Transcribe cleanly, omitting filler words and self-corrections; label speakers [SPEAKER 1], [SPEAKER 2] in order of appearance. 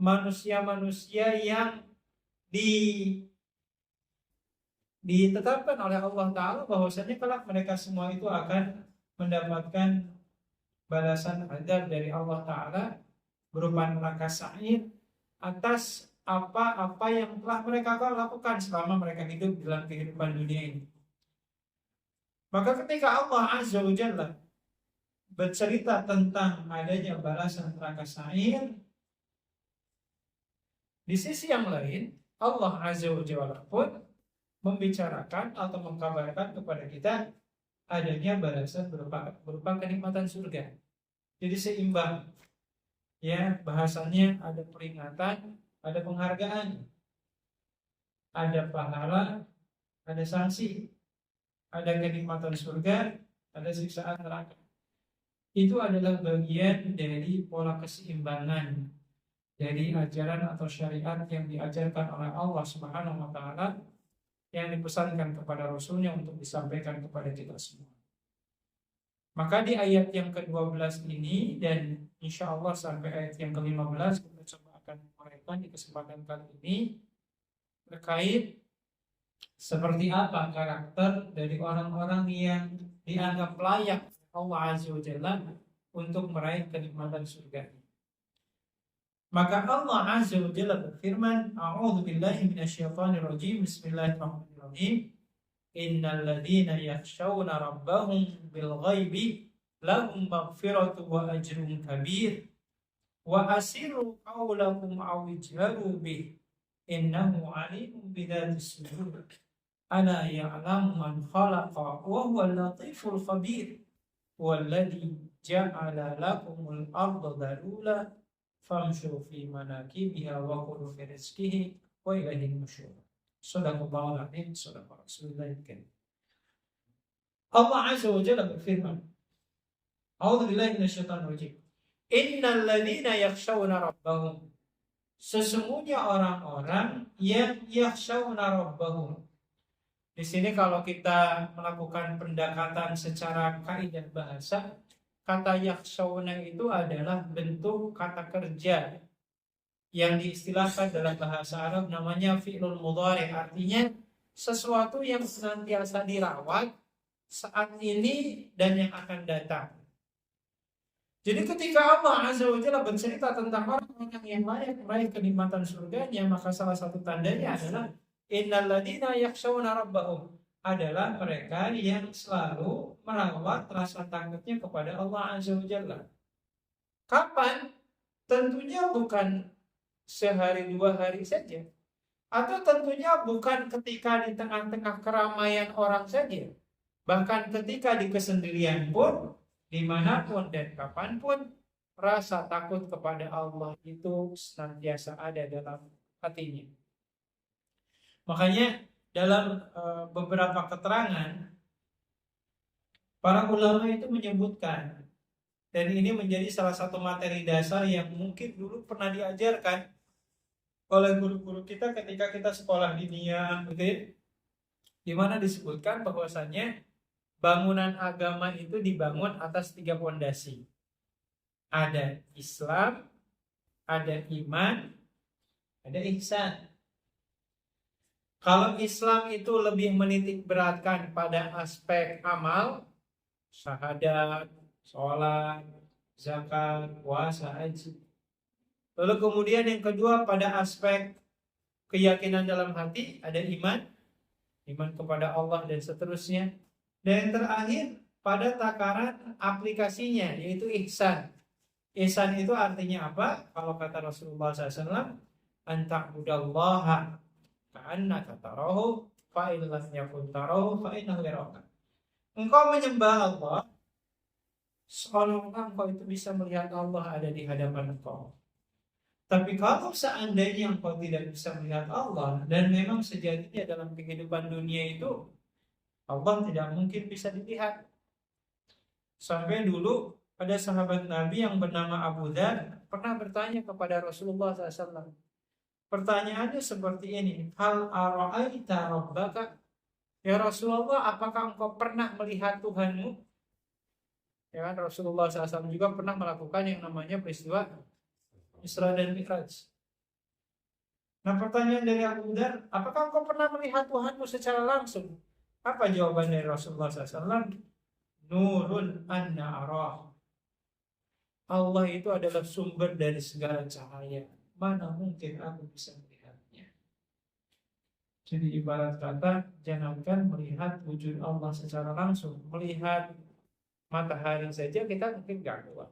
[SPEAKER 1] manusia-manusia yang ditetapkan oleh Allah Ta'ala bahwasanya kelak mereka semua itu akan mendapatkan balasan azab dari Allah Ta'ala berupa neraka sa'ir atas apa-apa yang telah mereka lakukan selama mereka hidup dalam kehidupan dunia ini. Maka ketika Allah Azza wa Jalla bercerita tentang adanya balasan neraka sa'ir, di sisi yang lain Allah Azza wa Jalla pun membicarakan atau mengkabarkan kepada kita adanya balasan berupa kenikmatan surga. Jadi seimbang. Ya, bahasanya ada peringatan, ada penghargaan, ada pahala, ada sanksi, ada kenikmatan surga, ada siksaan neraka. Itu adalah bagian dari pola keseimbangan dari ajaran atau syariat yang diajarkan oleh Allah Subhanahu wa Ta'ala, yang dipesankan kepada Rasulnya untuk disampaikan kepada kita semua. Maka di ayat yang ke-12 ini dan insya Allah sampai ayat yang ke-15 kita coba akan uraikan di kesempatan kali ini terkait seperti apa karakter dari orang-orang yang dianggap layak Allah Azza wa Jalla untuk meraih kenikmatan surga. Maka Allah Azza wa Jalla berfirman, A'udzu billahi minasyaitonir rajim. Bismillahirrahmanirrahim. Innal ladzina yakhshawna rabbahum bil ghaibi lahum maghfiratun wa ajrun kabir. Wa asirru qawlakum aw ijharu bih innahu 'alimun bidzatis sudur. Ala ya'lamu man khalaqa wa huwal latiful khabir. Walladzi ja'ala lakumul arda dhalula famshu fi manakibiha wa kulu fi rizqihi wa ilaihi nusyur. Shadaqallahul azim, shadaqa Rasulullahil karim. Allah Azza wa Jalla berfirman, A'udzu billahi minasyaitonir rajim. Innal ladzina yakhshawna rabbahum. Sesungguhnya orang-orang yang yakhshawna rabbahum. Di sini kalau kita melakukan pendekatan secara kaidah bahasa, kata yakhshawna itu adalah bentuk kata kerja yang diistilahkan dalam bahasa Arab namanya fi'lul mudhari, artinya sesuatu yang senantiasa dirawat saat ini dan yang akan datang. Jadi ketika Allah Azza wa Jalla bercerita tentang orang-orang yang layak meraih kenikmatan surganya, maka salah satu tandanya adalah innal ladzina yakhshawna rabbahum, adalah mereka yang selalu merawat rasa takutnya kepada Allah Azza wa Jalla. Kapan? Tentunya bukan sehari dua hari saja, atau tentunya bukan ketika di tengah-tengah keramaian orang saja, bahkan ketika di kesendirian pun, dimanapun dan kapanpun, rasa takut kepada Allah itu senantiasa ada dalam hatinya. Makanya dalam beberapa keterangan para ulama itu menyebutkan, dan ini menjadi salah satu materi dasar yang mungkin dulu pernah diajarkan oleh guru-guru kita ketika kita sekolah diniyah, gitu, di mana disebutkan bahwasannya bangunan agama itu dibangun atas 3 pondasi. Ada Islam, ada iman, ada ihsan. Kalau Islam itu lebih menitik beratkan pada aspek amal, syahadat, sholat, zakat, puasa, haji. Lalu kemudian yang kedua pada aspek keyakinan dalam hati, ada iman kepada Allah dan seterusnya. Dan yang terakhir pada takaran aplikasinya, yaitu ihsan. Ihsan itu artinya apa? Kalau kata Rasulullah SAW, anta'budallaha ka'annaka tarahu fa in lam yakun tarahu fa innahu yaraka. Engkau menyembah Allah seolah-olah engkau itu bisa melihat Allah ada di hadapan engkau. Tapi kalau seandainya engkau tidak bisa melihat Allah, dan memang sejatinya dalam kehidupan dunia itu Allah tidak mungkin bisa dilihat. Sampai dulu ada sahabat Nabi yang bernama Abu Dzar pernah bertanya kepada Rasulullah SAW. Pertanyaannya seperti ini, hal ara'aita rabbaka? Ya Rasulullah, apakah engkau pernah melihat Tuhanmu? Ya kan, Rasulullah SAW juga pernah melakukan yang namanya peristiwa Isra dan Mi'raj. Nah, pertanyaan dari Abu Dzar, apakah engkau pernah melihat Tuhanmu secara langsung? Apa jawaban dari Rasulullah SAW? Nurun anna arah. Allah itu adalah sumber dari segala cahaya. Mana mungkin aku bisa melihatnya? Jadi ibarat kata, jangankan melihat wujud Allah secara langsung, melihat matahari saja kita mungkin gak kuat.